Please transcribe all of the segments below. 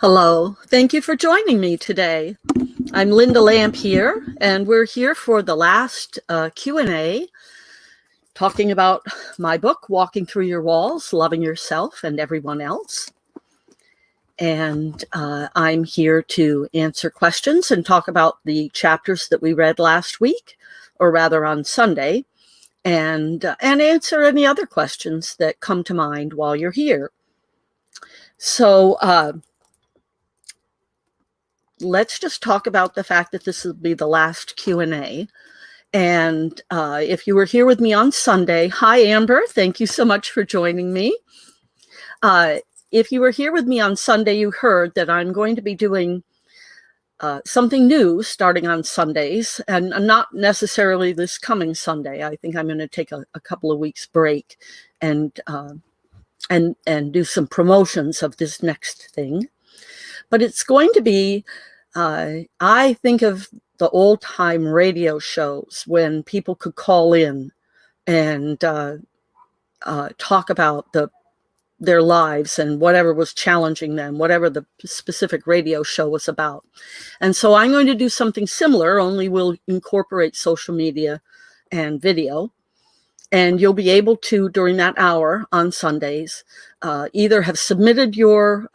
Hello, thank you for joining me today. I'm Lynda Lamp here, and we're here for the last Q&A, talking about my book, Walking Through Your Walls, Loving Yourself and Everyone Else. And I'm here to answer questions and talk about the chapters that we read last week, or rather on Sunday, and answer any other questions that come to mind while you're here. So let's just talk about the fact that this will be the last Q&A. And if you were here with me on Sunday, hi, Amber. Thank you so much for joining me. If you were here with me on Sunday, you heard that I'm going to be doing something new starting on Sundays, and not necessarily this coming Sunday. I think I'm going to take a couple of weeks break and do some promotions of this next thing. But it's going to be, I think of the old time radio shows when people could call in and talk about their lives and whatever was challenging them, whatever the specific radio show was about. And so I'm going to do something similar, only we'll incorporate social media and video. And you'll be able to, during that hour on Sundays, either have submitted your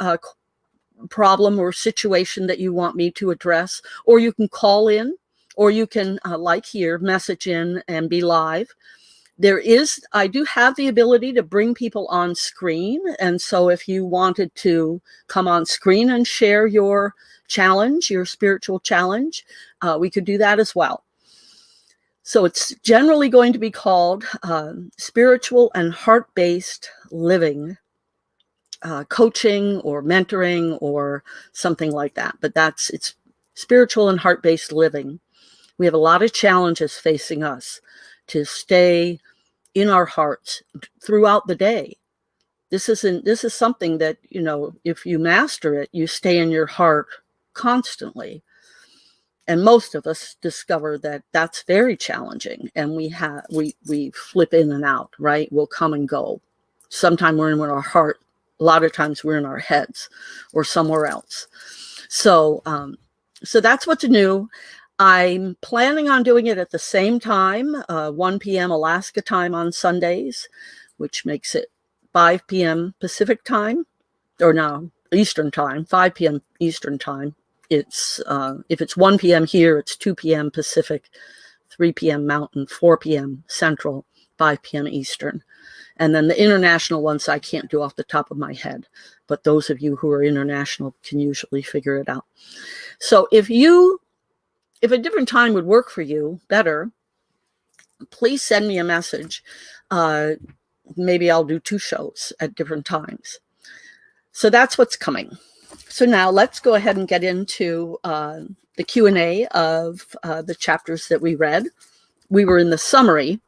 problem or situation that you want me to address, or you can call in, or you can, like here, message in and be live. I do have the ability to bring people on screen. And so if you wanted to come on screen and share your challenge, your spiritual challenge, we could do that as well. So it's generally going to be called spiritual and heart-based living, coaching or mentoring or something like that. But it's spiritual and heart-based living. We have a lot of challenges facing us to stay in our hearts throughout the day. This is something that, if you master it, you stay in your heart constantly. And most of us discover that that's very challenging, and we flip in and out, right? We'll come and go. Sometimes we're in our heart. A lot of times we're in our heads or somewhere else. So that's what's new. I'm planning on doing it at the same time, 1 p.m. Alaska time on Sundays, which makes it 5 p.m. Pacific time, or no, Eastern time, 5 p.m. Eastern time. It's if it's 1 p.m. here, it's 2 p.m. Pacific, 3 p.m. Mountain, 4 p.m. Central, 5 p.m. Eastern. And then the international ones I can't do off the top of my head, but those of you who are international can usually figure it out. So if a different time would work for you better, please send me a message. Maybe I'll do 2 shows at different times. So that's what's coming. So now let's go ahead and get into the Q&A of the chapters that we read. We were in the summary.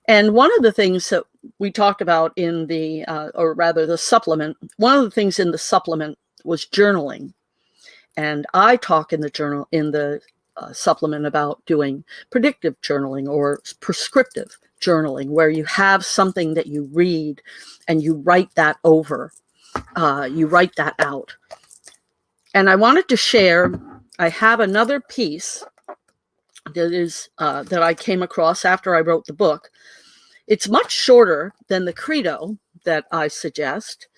And one of the things that we talked about in the supplement, one of the things in the supplement was journaling. And I talk in the supplement about doing predictive journaling or prescriptive journaling, where you have something that you read and you write that over. You write that out. And I wanted to share, I have another piece that I came across after I wrote the book. It's much shorter than the credo that I suggest.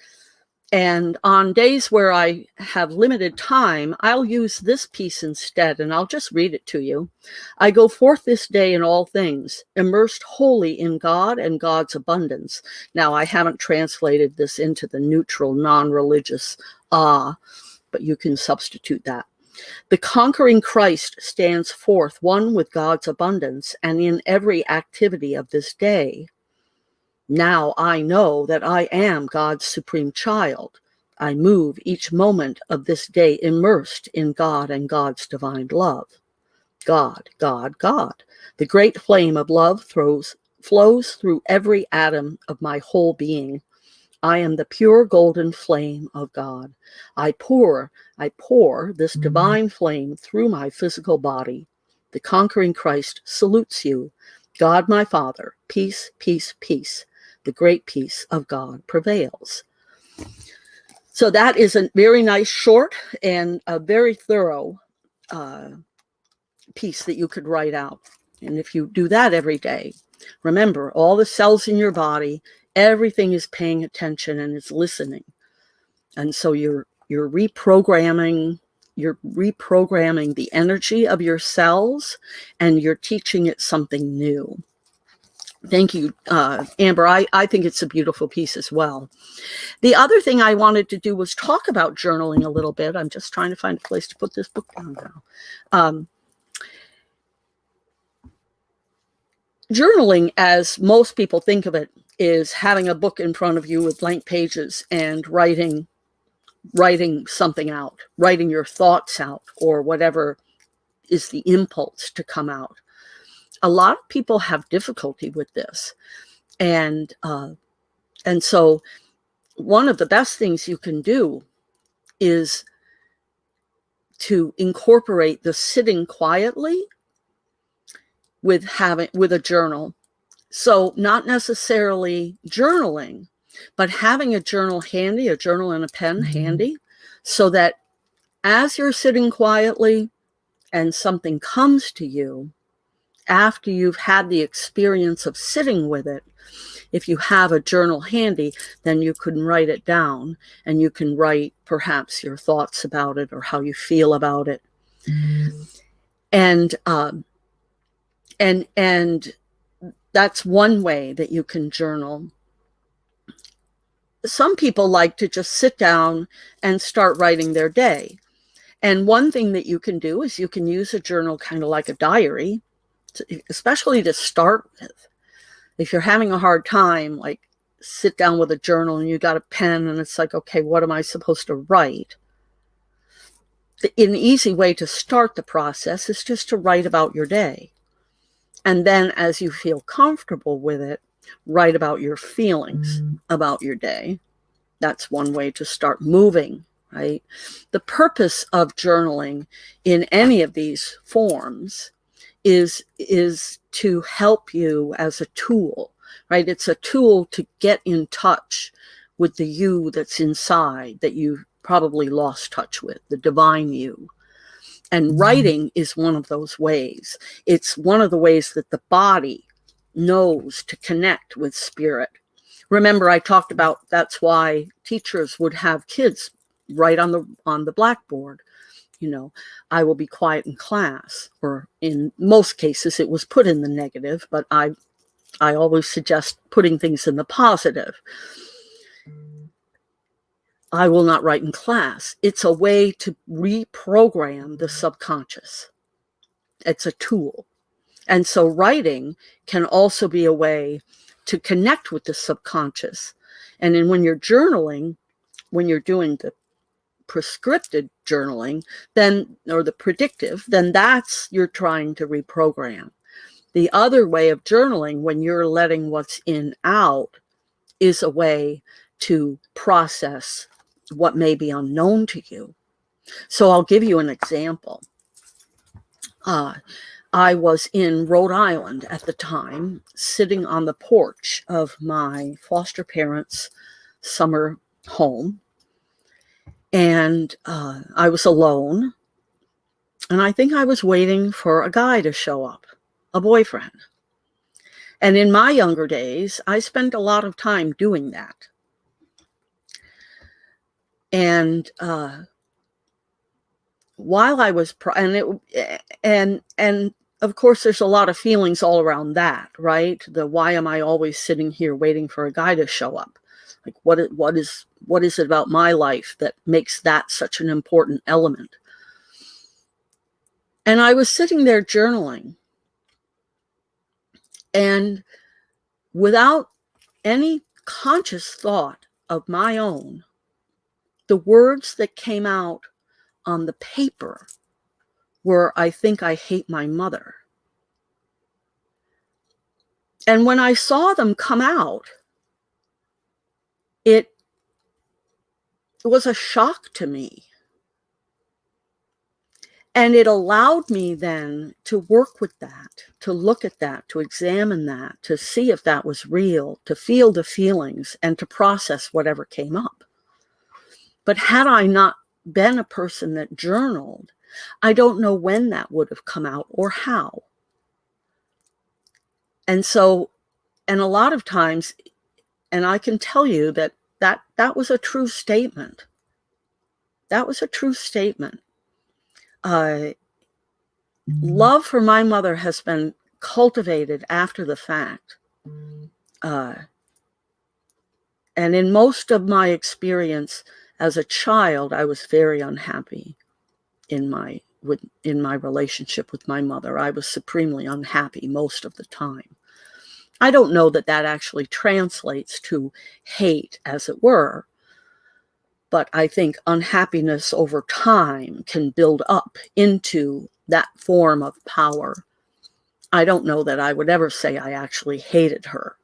And on days where I have limited time, I'll use this piece instead, and I'll just read it to you. I go forth this day in all things, immersed wholly in God and God's abundance. Now, I haven't translated this into the neutral, non-religious but you can substitute that. The conquering Christ stands forth one with God's abundance, and in every activity of this day. Now I know that I am God's supreme child. I move each moment of this day immersed in God and God's divine love. God, God, God. The great flame of love flows through every atom of my whole being. I am the pure golden flame of God. I pour this divine flame through my physical body. The conquering Christ salutes you. God, my Father, peace, peace, peace. The great peace of God prevails. So that is a very nice, short, and a very thorough piece that you could write out. And if you do that every day, remember, all the cells in your body, everything is paying attention and is listening. And so you're reprogramming the energy of your cells, and you're teaching it something new. Thank you, Amber. I think it's a beautiful piece as well. The other thing I wanted to do was talk about journaling a little bit. I'm just trying to find a place to put this book down now. Journaling, as most people think of it, is having a book in front of you with blank pages and writing something out, writing your thoughts out, or whatever is the impulse to come out. A lot of people have difficulty with this. And so one of the best things you can do is to incorporate the sitting quietly with a journal. So not necessarily journaling, but having a journal handy, a journal and a pen handy, so that as you're sitting quietly and something comes to you, after you've had the experience of sitting with it, if you have a journal handy, then you can write it down, and you can write perhaps your thoughts about it or how you feel about it. And that's one way that you can journal. Some people like to just sit down and start writing their day. And one thing that you can do is you can use a journal kind of like a diary, especially to start with. If you're having a hard time, like sit down with a journal and you got a pen and it's like, okay, what am I supposed to write? An easy way to start the process is just to write about your day. And then as you feel comfortable with it, write about your feelings about your day. That's one way to start moving, right? The purpose of journaling in any of these forms is to help you as a tool, right? It's a tool to get in touch with the you that's inside that you probably lost touch with, the divine you. And writing is one of those ways. It's one of the ways that the body knows to connect with spirit. Remember, I talked about that's why teachers would have kids write on the blackboard. You know, I will be quiet in class, or in most cases it was put in the negative, but I always suggest putting things in the positive. I will not write in class. It's a way to reprogram the subconscious. It's a tool. And so writing can also be a way to connect with the subconscious. And then when you're journaling, when you're doing the prescriptive journaling, then, or the predictive, then that's you're trying to reprogram. The other way of journaling, when you're letting what's in out, is a way to process what may be unknown to you. So I'll give you an example. I was in Rhode Island at the time, sitting on the porch of my foster parents' summer home. And I was alone. And I think I was waiting for a guy to show up, a boyfriend. And in my younger days, I spent a lot of time doing that. And while I was, and of course, there's a lot of feelings all around that, right? Why am I always sitting here waiting for a guy to show up? Like, what is it about my life that makes that such an important element? And I was sitting there journaling, and without any conscious thought of my own, the words that came out on the paper were, I think I hate my mother. And when I saw them come out, it was a shock to me. And it allowed me then to work with that, to look at that, to examine that, to see if that was real, to feel the feelings, and to process whatever came up. But had I not been a person that journaled, I don't know when that would have come out or how. And so, and a lot of times, and I can tell you that was a true statement. That was a true statement. Love for my mother has been cultivated after the fact. And in most of my experience as a child, I was very unhappy in my relationship with my mother. I was supremely unhappy most of the time. I don't know that that actually translates to hate, as it were, but I think unhappiness over time can build up into that form of power. I don't know that I would ever say I actually hated her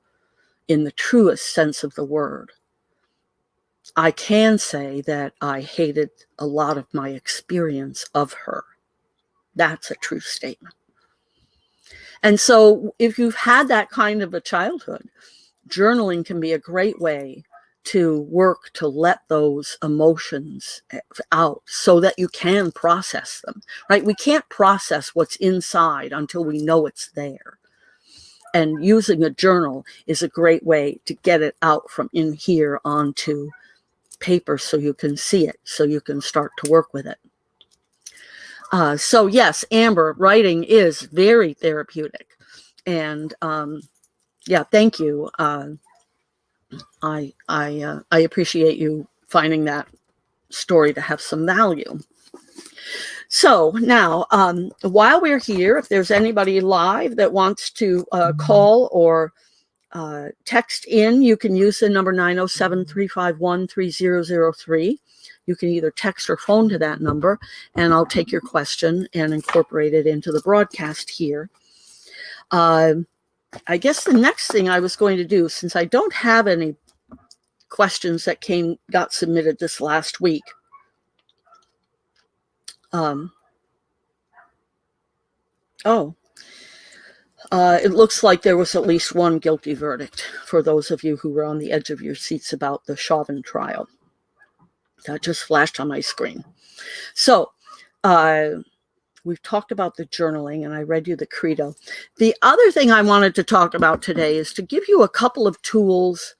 in the truest sense of the word. I can say that I hated a lot of my experience of her. That's a true statement. And so if you've had that kind of a childhood, journaling can be a great way to work to let those emotions out so that you can process them, right? We can't process what's inside until we know it's there. And using a journal is a great way to get it out from in here onto paper so you can see it, so you can start to work with it. So yes, Amber, writing is very therapeutic. And yeah, thank you. I appreciate you finding that story to have some value. So now, while we're here, if there's anybody live that wants to call or text in, you can use the number 907-351-3003. You can either text or phone to that number, and I'll take your question and incorporate it into the broadcast here. I guess the next thing I was going to do, since I don't have any questions that got submitted this last week, it looks like there was at least one guilty verdict for those of you who were on the edge of your seats about the Chauvin trial. That just flashed on my screen. So we've talked about the journaling, and I read you the credo. The other thing I wanted to talk about today is to give you a couple of tools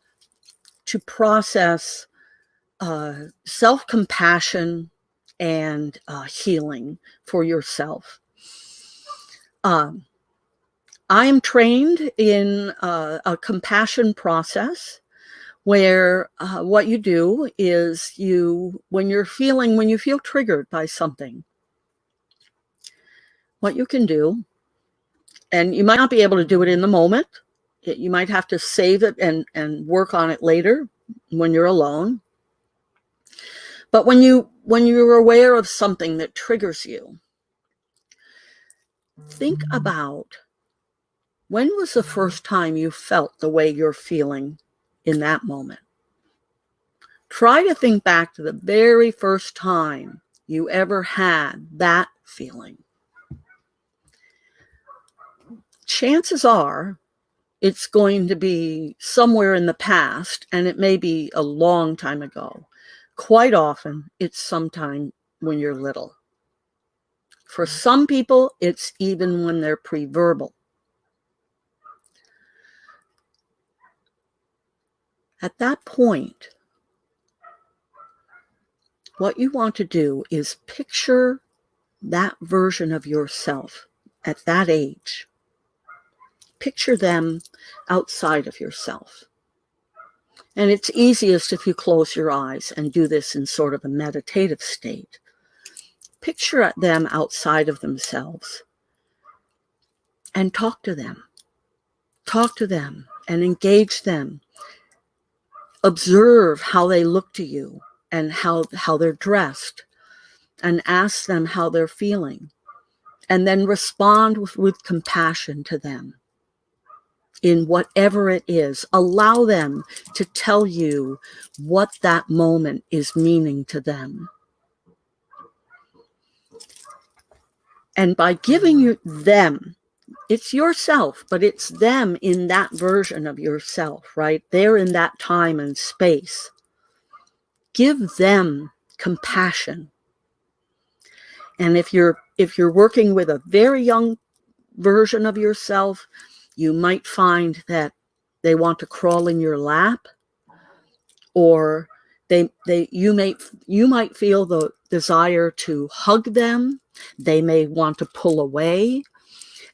to process self-compassion and healing for yourself. I am trained in a compassion process where what you do is when you feel triggered by something, what you can do, and you might not be able to do it in the moment. You might have to save it and work on it later when you're alone. But when you're aware of something that triggers you, think about, when was the first time you felt the way you're feeling in that moment? Try to think back to the very first time you ever had that feeling. Chances are it's going to be somewhere in the past, and it may be a long time ago. Quite often, it's sometime when you're little. For some people, it's even when they're pre-verbal. At that point, what you want to do is picture that version of yourself at that age. Picture them outside of yourself. And it's easiest if you close your eyes and do this in sort of a meditative state. Picture them outside of themselves and talk to them. Talk to them and engage them. Observe how they look to you and how they're dressed, and ask them how they're feeling. And then respond with compassion to them in whatever it is. Allow them to tell you what that moment is meaning to them. And by giving them, it's yourself, but it's them in that version of yourself, right? They're in that time and space. give them compassion. And if you're working with a very young version of yourself, you might find that they want to crawl in your lap, or you might feel the desire to hug them. They may want to pull away.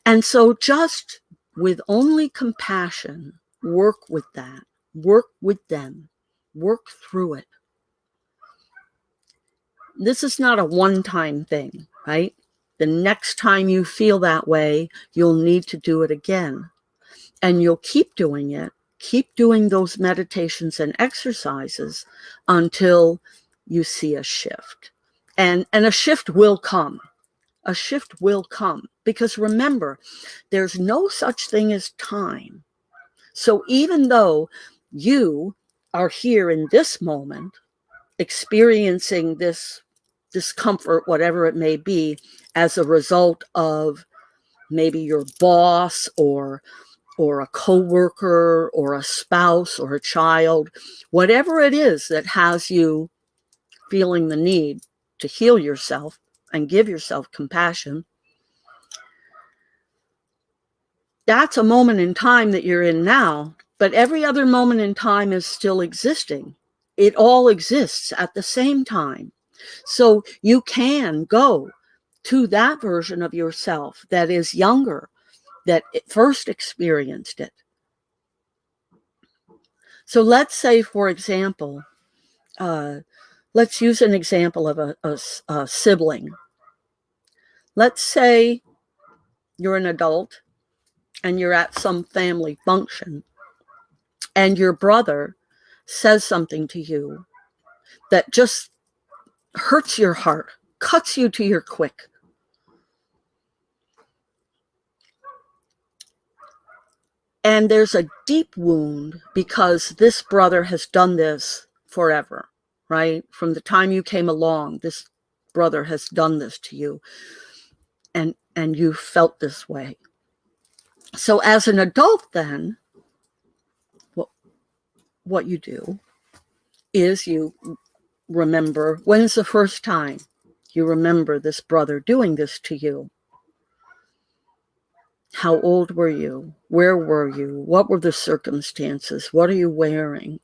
And so just with only compassion, work with that, work with them, work through it. This is not a one-time thing, right? The next time you feel that way, you'll need to do it again. And you'll keep doing it, keep doing those meditations and exercises until you see a shift. And a shift will come. A shift will come. Because remember, there's no such thing as time. So even though you are here in this moment, experiencing this discomfort, whatever it may be, as a result of maybe your boss or a coworker or a spouse or a child, whatever it is that has you feeling the need to heal yourself and give yourself compassion, that's a moment in time that you're in now, but every other moment in time is still existing. It all exists at the same time. So you can go to that version of yourself that is younger, that first experienced it. So let's say, for example, let's use an example of a sibling. Let's say you're an adult and you're at some family function and your brother says something to you that just hurts your heart, cuts you to your quick. And there's a deep wound because this brother has done this forever, right? From the time you came along, this brother has done this to you, and you felt this way. So as an adult then, what you do is you remember, when's the first time you remember this brother doing this to you? How old were you? Where were you? What were the circumstances? What are you wearing?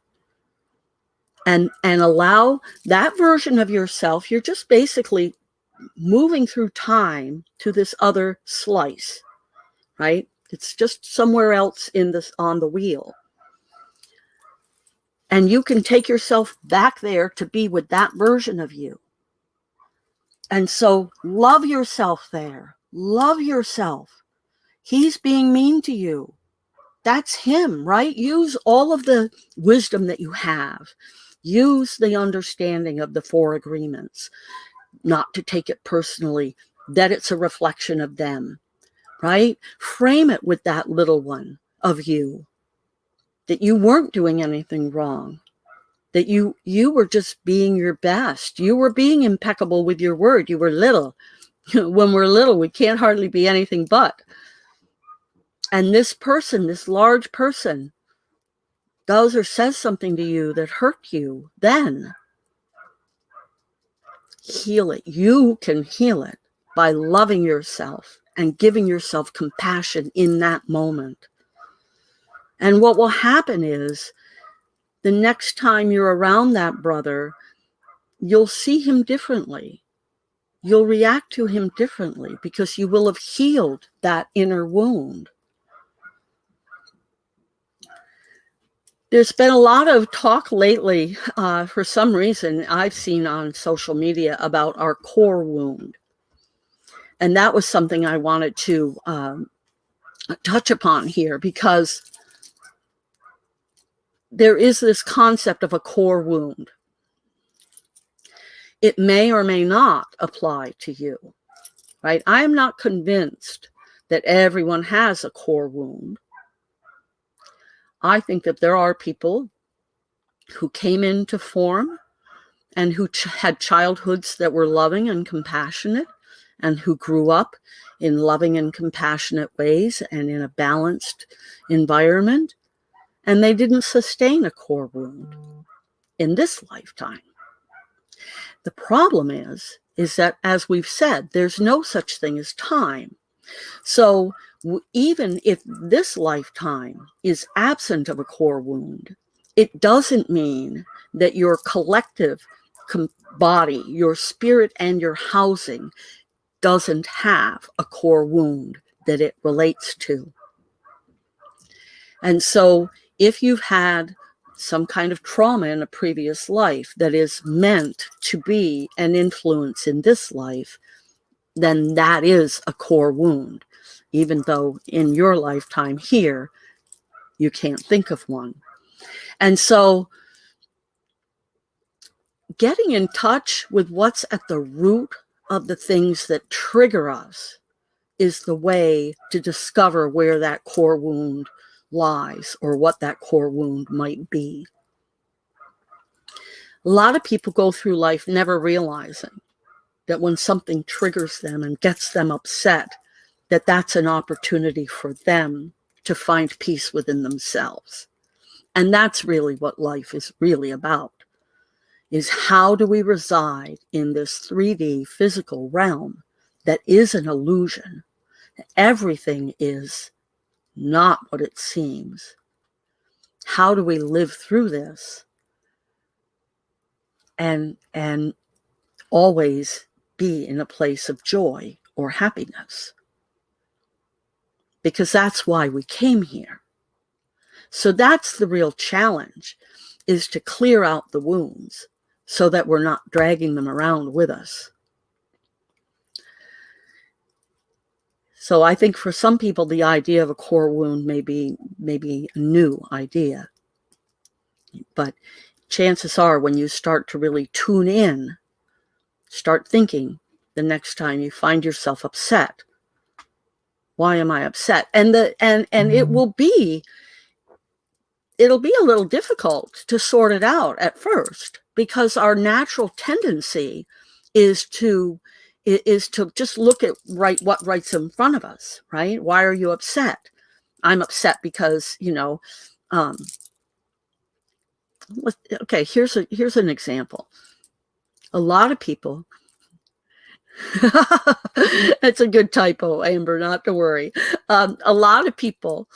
And allow that version of yourself. You're just basically moving through time to this other slice, right? It's just somewhere else on the wheel. And you can take yourself back there to be with that version of you. And so love yourself there. Love yourself. He's being mean to you. That's him, right? Use all of the wisdom that you have. Use the understanding of the 4 agreements, not to take it personally, that it's a reflection of them, right? Frame it with that little one of you, that you weren't doing anything wrong, that you were just being your best. You were being impeccable with your word. You were little. When we're little, we can't hardly be anything but. And this person, this large person, does or says something to you that hurt you, then heal it. You can heal it by loving yourself and giving yourself compassion in that moment. And what will happen is, the next time you're around that brother, you'll see him differently. You'll react to him differently because you will have healed that inner wound. There's been a lot of talk lately, for some reason, I've seen on social media about our core wound. And that was something I wanted to touch upon here, because there is this concept of a core wound. It may or may not apply to you, right? I am not convinced that everyone has a core wound. I think that there are people who came into form and who had childhoods that were loving and compassionate, and who grew up in loving and compassionate ways and in a balanced environment, and they didn't sustain a core wound in this lifetime. The problem is that, as we've said, there's no such thing as time. So even if this lifetime is absent of a core wound, it doesn't mean that your collective body, your spirit and your housing doesn't have a core wound that it relates to. And so if you've had some kind of trauma in a previous life that is meant to be an influence in this life, then that is a core wound, even though in your lifetime here, you can't think of one. And so getting in touch with what's at the root of the things that trigger us is the way to discover where that core wound lies or what that core wound might be. A lot of people go through life never realizing that when something triggers them and gets them upset, that that's an opportunity for them to find peace within themselves. And that's really what life is really about, is how do we reside in this 3D physical realm that is an illusion? Everything is not what it seems. How do we live through this and always be in a place of joy or happiness? Because that's why we came here. So that's the real challenge, is to clear out the wounds so that we're not dragging them around with us. So I think for some people, the idea of a core wound may be a new idea. But chances are, when you start to really tune in, start thinking the next time you find yourself upset, why am I upset? And it'll be a little difficult to sort it out at first, because our natural tendency is to just look at what's in front of us, right? Why are you upset? I'm upset because, okay, here's an example. A lot of people, it's a good typo, Amber, not to worry. A lot of people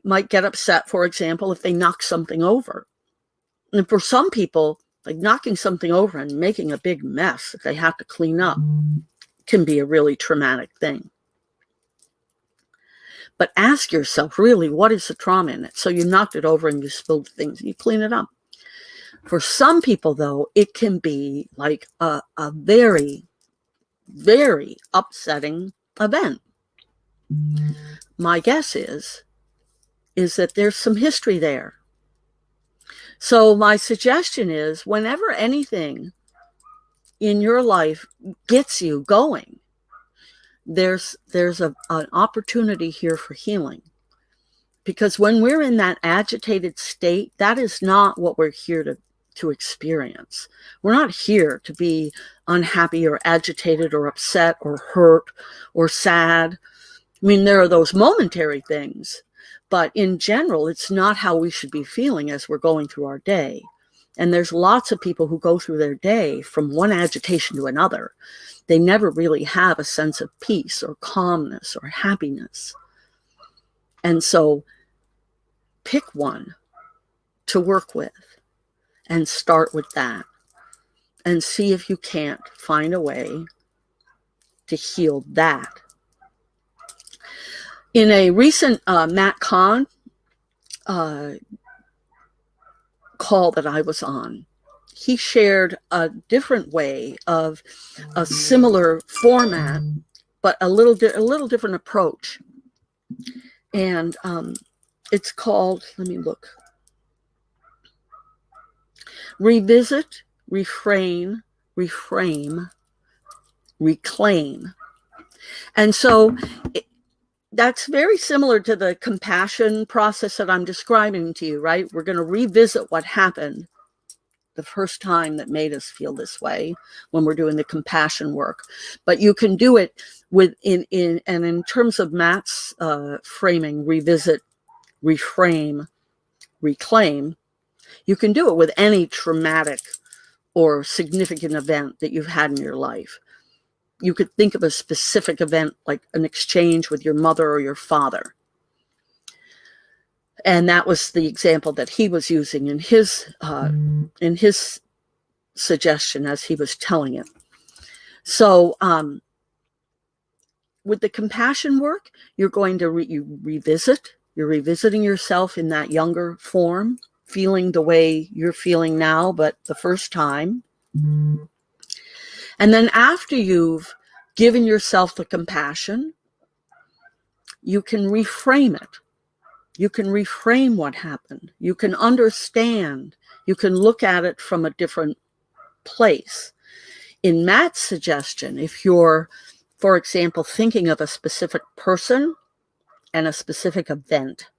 might get upset, for example, if they knock something over. And for some people, like knocking something over and making a big mess that they have to clean up can be a really traumatic thing. But ask yourself, really, what is the trauma in it? So you knocked it over and you spilled things and you clean it up. For some people, though, it can be like a very, very upsetting event. My guess is that there's some history there. So my suggestion is, whenever anything in your life gets you going, there's an opportunity here for healing. Because when we're in that agitated state, that is not what we're here to experience. We're not here to be unhappy or agitated or upset or hurt or sad. I mean, there are those momentary things, but in general, it's not how we should be feeling as we're going through our day. And there's lots of people who go through their day from one agitation to another. They never really have a sense of peace or calmness or happiness. And so pick one to work with and start with that and see if you can't find a way to heal that. In a recent Matt Kahn call that I was on, he shared a different way of a similar format, but a little different approach. And it's called, let me look, Revisit, Refrain, Reframe, Reclaim. And so that's very similar to the compassion process that I'm describing to you, right? We're going to revisit what happened the first time that made us feel this way when we're doing the compassion work. But you can do it in terms of Matt's framing, revisit, reframe, reclaim. You can do it with any traumatic or significant event that you've had in your life. You could think of a specific event like an exchange with your mother or your father. And that was the example that he was using in his suggestion as he was telling it. So with the compassion work, you're going to revisit. You're revisiting yourself in that younger form, feeling the way you're feeling now, but the first time. And then after you've given yourself the compassion, you can reframe it. You can reframe what happened. You can understand. You can look at it from a different place. In Matt's suggestion, if you're, for example, thinking of a specific person and a specific event,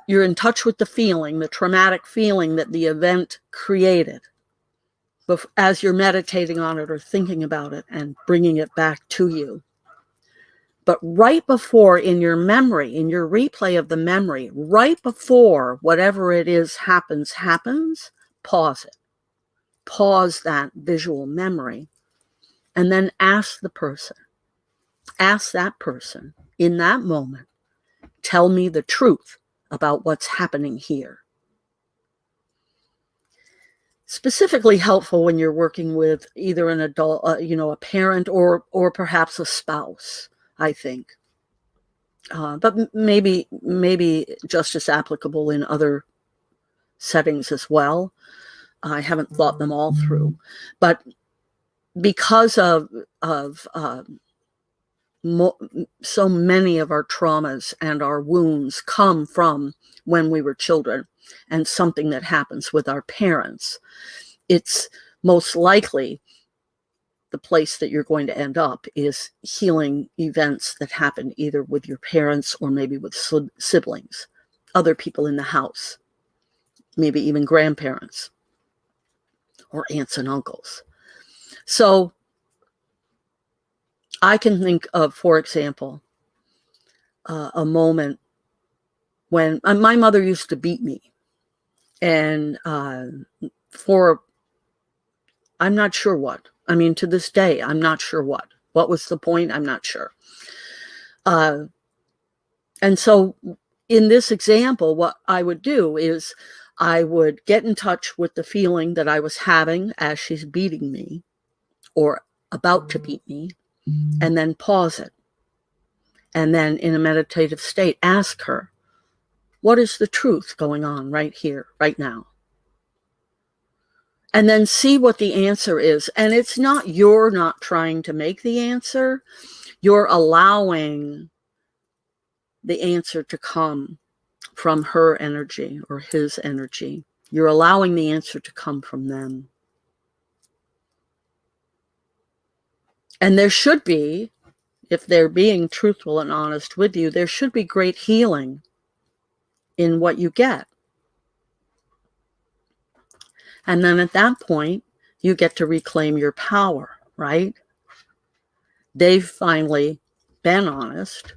you're in touch with the feeling, the traumatic feeling that the event created as you're meditating on it or thinking about it and bringing it back to you. But right before, in your memory, in your replay of the memory, right before whatever it is happens, pause it. Pause that visual memory and then ask that person in that moment, tell me the truth about what's happening here. Specifically helpful when you're working with either an adult, a parent or perhaps a spouse, I think. But maybe just as applicable in other settings as well. I haven't thought them all through, but because of so many of our traumas and our wounds come from when we were children and something that happens with our parents, it's most likely the place that you're going to end up is healing events that happened either with your parents or maybe with siblings, other people in the house, maybe even grandparents or aunts and uncles. So I can think of, for example, a moment when my mother used to beat me. And for, I'm not sure what. I mean, to this day, I'm not sure what. What was the point? I'm not sure. And so in this example, what I would do is I would get in touch with the feeling that I was having as she's beating me or about to beat me, and then pause it. And then in a meditative state, ask her, what is the truth going on right here, right now? And then see what the answer is. And it's not, you're not trying to make the answer. You're allowing the answer to come from her energy or his energy. You're allowing the answer to come from them. And there should be, if they're being truthful and honest with you, there should be great healing in what you get. And then at that point, you get to reclaim your power, right? They've finally been honest,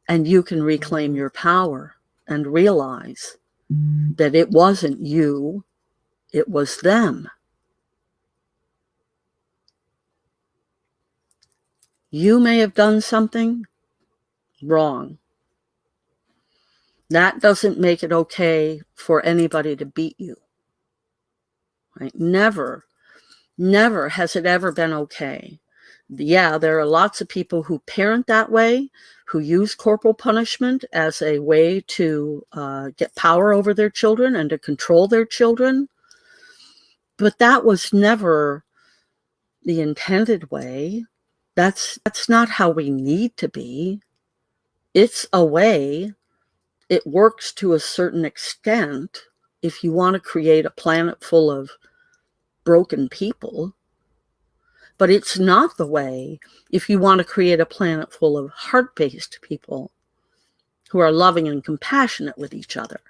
and you can reclaim your power and realize that it wasn't you, it was them. You may have done something wrong. That doesn't make it okay for anybody to beat you. Right? Never has it ever been okay. Yeah, there are lots of people who parent that way, who use corporal punishment as a way to get power over their children and to control their children. But that was never the intended way. That's not how we need to be. It's a way. It works to a certain extent if you want to create a planet full of broken people. But it's not the way if you want to create a planet full of heart-based people who are loving and compassionate with each other.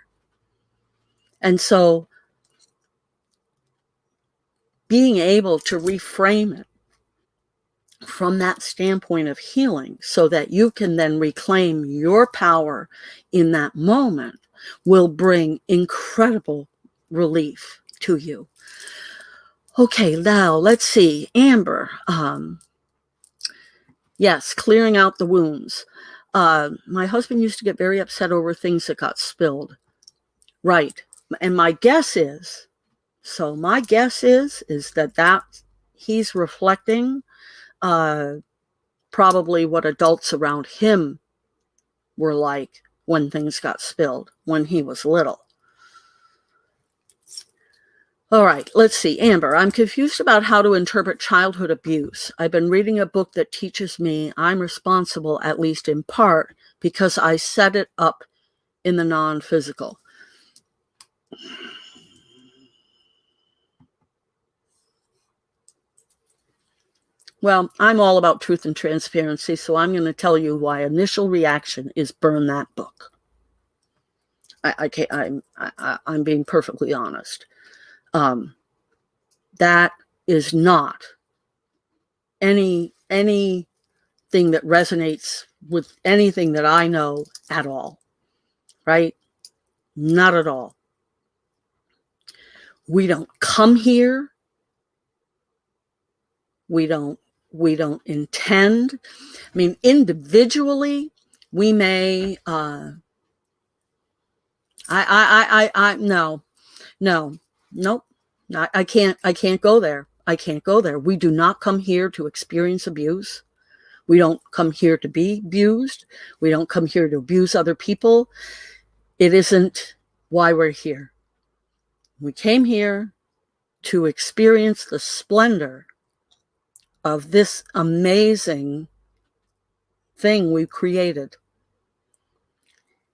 And so being able to reframe it from that standpoint of healing so that you can then reclaim your power in that moment will bring incredible relief to you. Okay, now let's see. Amber. Yes, clearing out the wounds. My husband used to get very upset over things that got spilled. Right. And my guess is that he's reflecting probably what adults around him were like when things got spilled when he was little. All right, let's see. Amber, I'm confused about how to interpret childhood abuse. I've been reading a book that teaches me I'm responsible, at least in part, because I set it up in the non-physical. Well, I'm all about truth and transparency, so I'm going to tell you why initial reaction is burn that book. I'm being perfectly honest. That is not anything that resonates with anything that I know at all, right? Not at all. We don't come here. We don't intend. I mean, individually, we may. No. Nope. I can't go there. I can't go there. We do not come here to experience abuse. We don't come here to be abused. We don't come here to abuse other people. It isn't why we're here. We came here to experience the splendor of this amazing thing we've created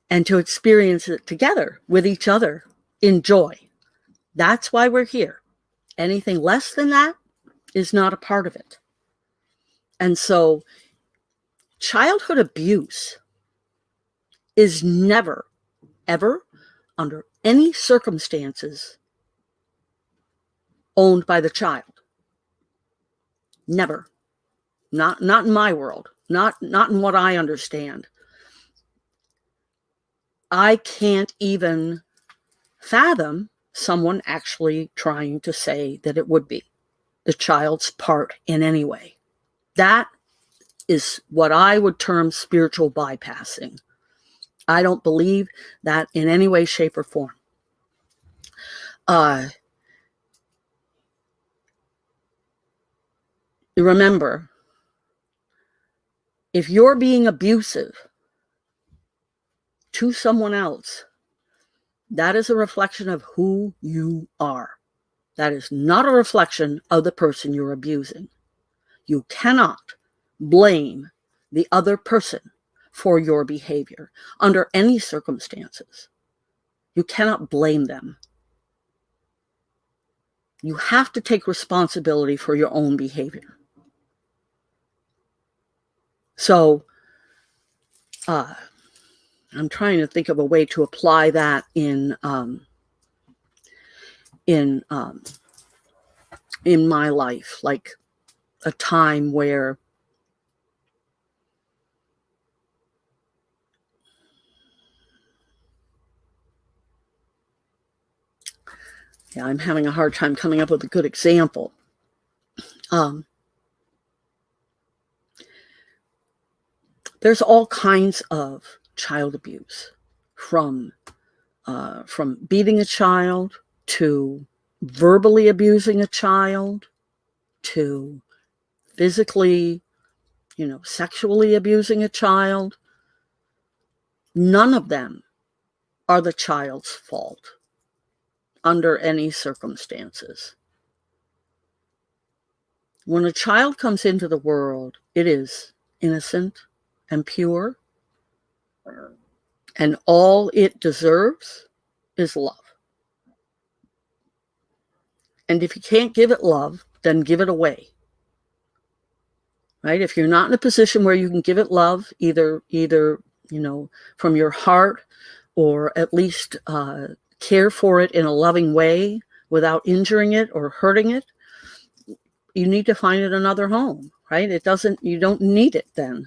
and to experience it together with each other in joy. That's why we're here. Anything less than that is not a part of it. And so childhood abuse is never, ever, under any circumstances, owned by the child. Never. Not in my world. Not in what I understand. I can't even fathom someone actually trying to say that it would be the child's part in any way. That is what I would term spiritual bypassing. I don't believe that in any way, shape, or form. Remember, if you're being abusive to someone else, that is a reflection of who you are. That is not a reflection of the person you're abusing. You cannot blame the other person for your behavior under any circumstances. You cannot blame them. You have to take responsibility for your own behavior. So, I'm trying to think of a way to apply that in my life, like a time where I'm having a hard time coming up with a good example. There's all kinds of child abuse, from beating a child to verbally abusing a child to physically, sexually abusing a child. None of them are the child's fault under any circumstances. When a child comes into the world, it is innocent and pure, and all it deserves is love. And if you can't give it love, then give it away. Right? If you're not in a position where you can give it love, either from your heart, or at least care for it in a loving way without injuring it or hurting it, you need to find it another home, right? You don't need it then.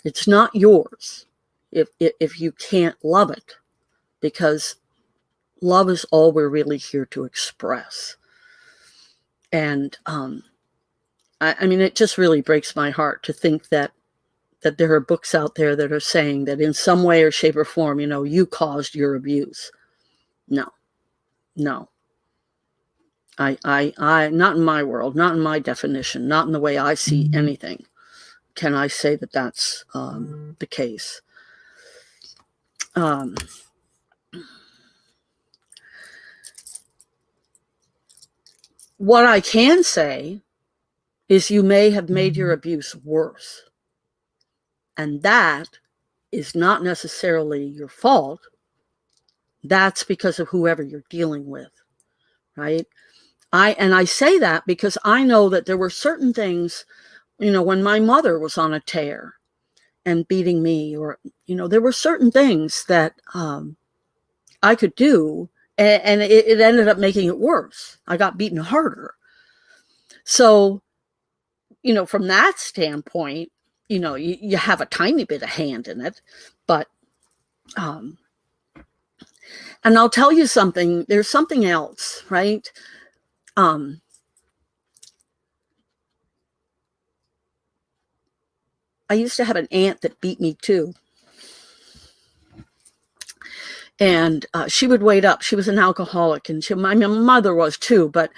It's not yours if you can't love it. because love is all we're really here to express. And I mean, it just really breaks my heart to think that there are books out there that are saying that in some way or shape or form, you caused your abuse. No. I not in my world, not in my definition, not in the way I see anything, can I say that that's the case. What I can say is you may have made your abuse worse. And that is not necessarily your fault. That's because of whoever you're dealing with, right? I say that because I know that there were certain things, when my mother was on a tear and beating me, or, there were certain things that I could do, and it ended up making it worse. I got beaten harder. So, from that standpoint, you have a tiny bit of hand in it, but, and I'll tell you something, there's something else, right? I used to have an aunt that beat me too. And she would wait up. She was an alcoholic, and my mother was too. But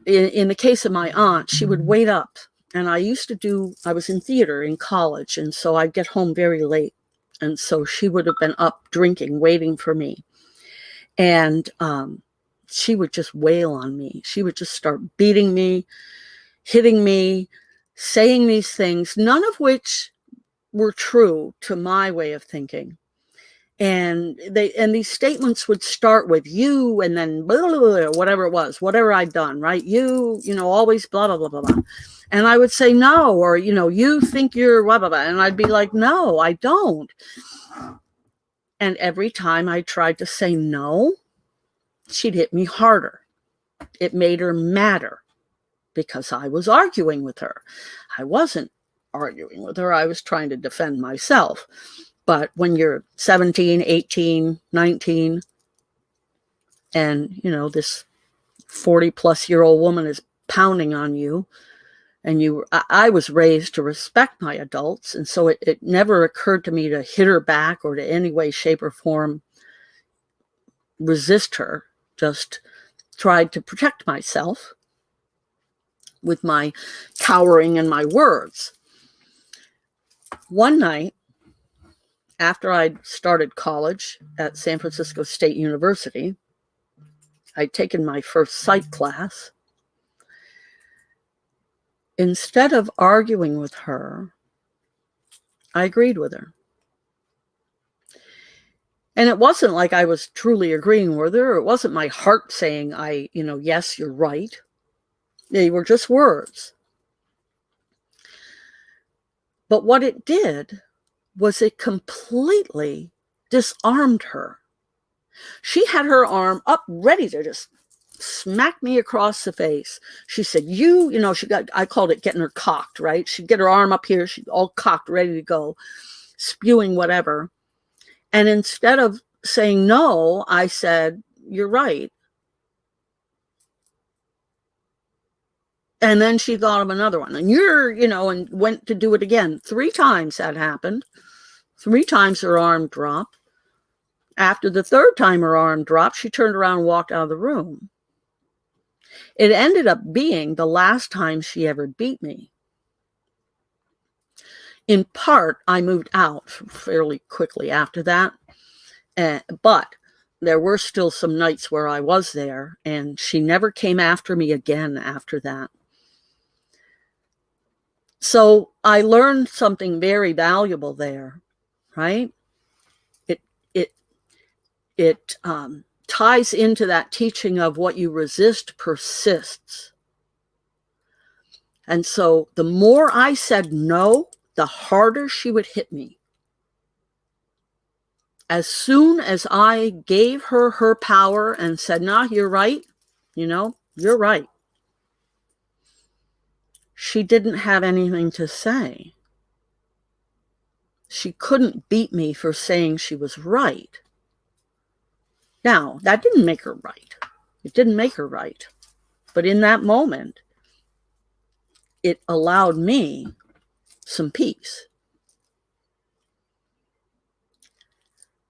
in the case of my aunt, she would wait up. And I was in theater in college, and so I'd get home very late. And so she would have been up drinking, waiting for me. And she would just wail on me. She would just start beating me, hitting me, saying these things, none of which were true to my way of thinking. And these statements would start with you, and then blah, blah, blah, whatever it was, whatever I'd done, right? You always blah, blah, blah, blah, blah. And I would say no, or, you think you're blah, blah, blah. And I'd be like, no, I don't. And every time I tried to say no, she'd hit me harder. It made her madder because I was arguing with her. I wasn't arguing with her. I was trying to defend myself. But when you're 17, 18, 19, and, this 40-plus-year-old woman is pounding on you, and I was raised to respect my adults, and so it never occurred to me to hit her back or to any way, shape, or form resist her. Just tried to protect myself with my cowering and my words. One night, after I'd started college at San Francisco State University, I'd taken my first psych class. Instead of arguing with her, I agreed with her. And it wasn't like I was truly agreeing with her. It wasn't my heart saying, yes, you're right. They were just words. But what it did was it completely disarmed her. She had her arm up ready to just smack me across the face. She said, I called it getting her cocked, right? She'd get her arm up here, she'd all cocked, ready to go, spewing whatever. And instead of saying no, I said, you're right. And then she thought of another one. And and went to do it again. 3 times that happened. 3 times her arm dropped. After the 3rd time her arm dropped, she turned around and walked out of the room. It ended up being the last time she ever beat me. In part, I moved out fairly quickly after that. But there were still some nights where I was there, and she never came after me again after that. So I learned something very valuable there, right? It ties into that teaching of what you resist persists. And so the more I said no, the harder she would hit me. As soon as I gave her her power and said, nah, you're right, you're right, she didn't have anything to say. She couldn't beat me for saying she was right. Now, that didn't make her right. It didn't make her right. But in that moment, it allowed me some peace.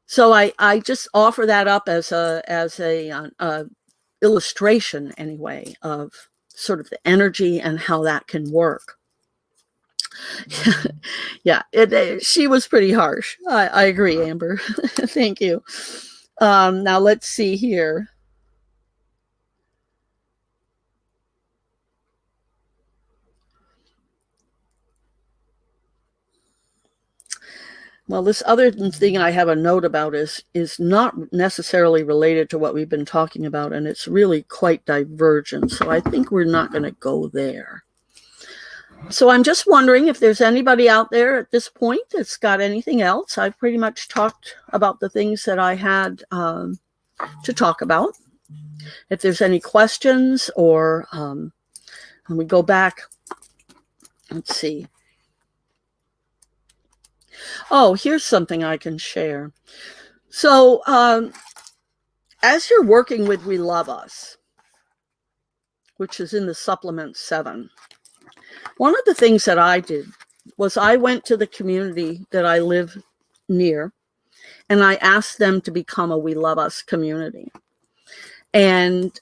So I just offer that up as a illustration, anyway, of sort of the energy and how that can work. Yeah, she was pretty harsh. I agree, Amber. Thank you. Now let's see here. Well, this other thing I have a note about is not necessarily related to what we've been talking about, and it's really quite divergent. So I think we're not going to go there. So I'm just wondering if there's anybody out there at this point that's got anything else. I've pretty much talked about the things that I had to talk about. If there's any questions, or when we go back, let's see. Oh, here's something I can share. So as you're working with We Love Us, which is in the supplement 7, one of the things that I did was I went to the community that I live near, and I asked them to become a We Love Us community. And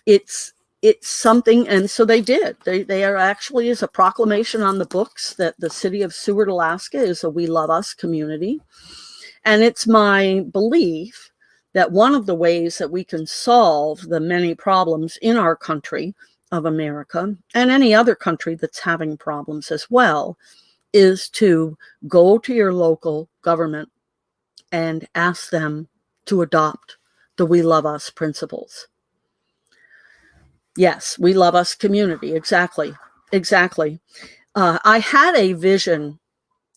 it's something, and so they did. They are actually, is a proclamation on the books that the city of Seward, Alaska is a We Love Us community. And it's my belief that one of the ways that we can solve the many problems in our country of America, and any other country that's having problems as well, is to go to your local government and ask them to adopt the We Love Us principles. Yes, We Love Us community. Exactly. I had a vision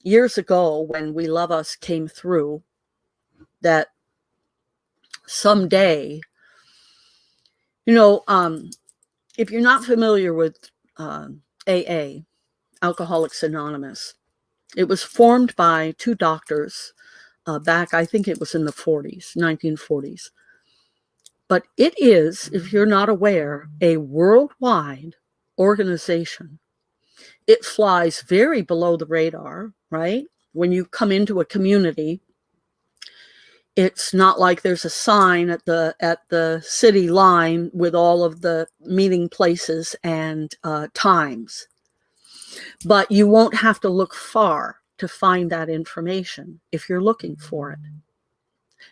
years ago when We Love Us came through that someday, if you're not familiar with AA, Alcoholics Anonymous, it was formed by two doctors back, I think it was in the 1940s. But it is, if you're not aware, a worldwide organization. It flies very below the radar, right? When you come into a community, it's not like there's a sign at the city line with all of the meeting places and times. But you won't have to look far to find that information if you're looking for it.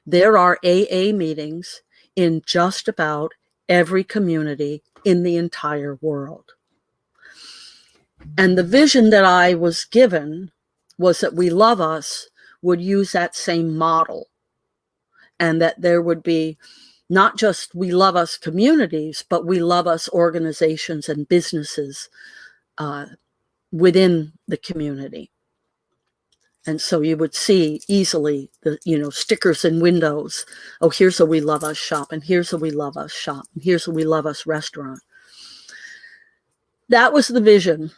There are AA meetings in just about every community in the entire world. And the vision that I was given was that We Love Us would use that same model, and that there would be not just We Love Us communities, but We Love Us organizations and businesses within the community. And so you would see easily the, stickers in windows. Oh, here's a We Love Us shop, and here's a We Love Us shop, and here's a We Love Us restaurant. That was the vision.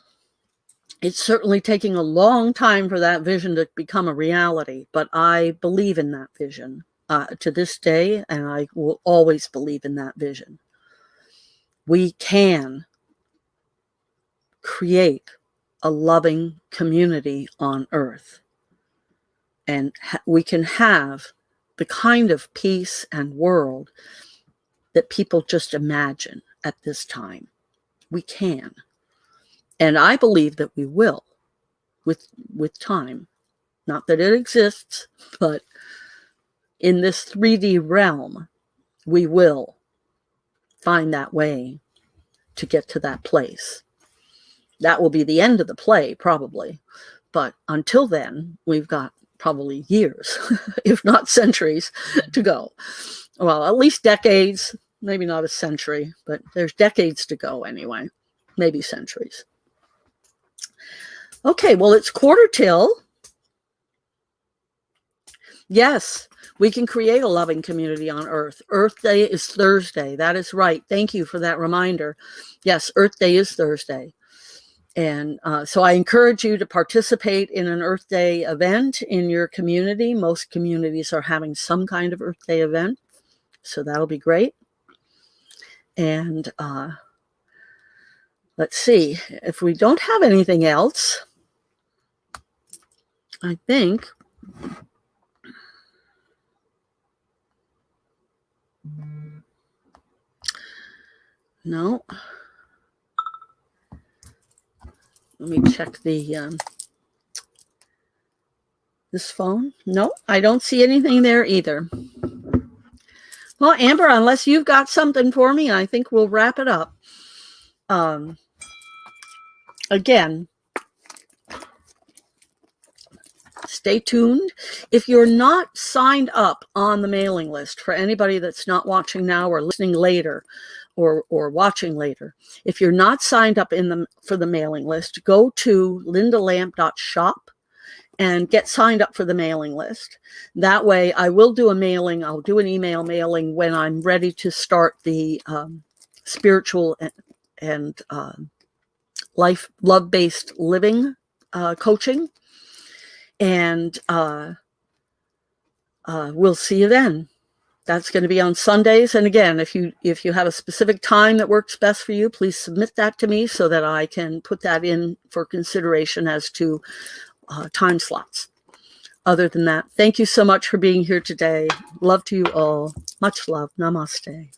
It's certainly taking a long time for that vision to become a reality, but I believe in that vision to this day, and I will always believe in that vision. We can create a loving community on earth. And we can have the kind of peace and world that people just imagine at this time. We can. And I believe that we will with time. Not that it exists, but in this 3D realm, we will find that way to get to that place. That will be the end of the play, probably. But until then, we've got probably years, if not centuries, to go. Well, at least decades, maybe not a century, but there's decades to go anyway, maybe centuries. Okay, well, it's 1:15. Yes, we can create a loving community on Earth. Earth Day is Thursday. That is right. Thank you for that reminder. Yes, Earth Day is Thursday. And so I encourage you to participate in an Earth Day event in your community. Most communities are having some kind of Earth Day event. So that'll be great. And let's see, if we don't have anything else, I think no. Let me check the this phone. No, I don't see anything there either. Well, Amber, unless you've got something for me, I think we'll wrap it up. Again, stay tuned. If you're not signed up on the mailing list, for anybody that's not watching now or listening later or watching later, if you're not signed up for the mailing list, go to lindalamp.shop and get signed up for the mailing list. That way I will do a mailing. I'll do an email mailing when I'm ready to start the spiritual and love-based living coaching. And we'll see you then. That's going to be on Sundays. And again, if you have a specific time that works best for you, please submit that to me so that I can put that in for consideration as to time slots. Other than that, thank you so much for being here today. Love to you all. Much love. Namaste.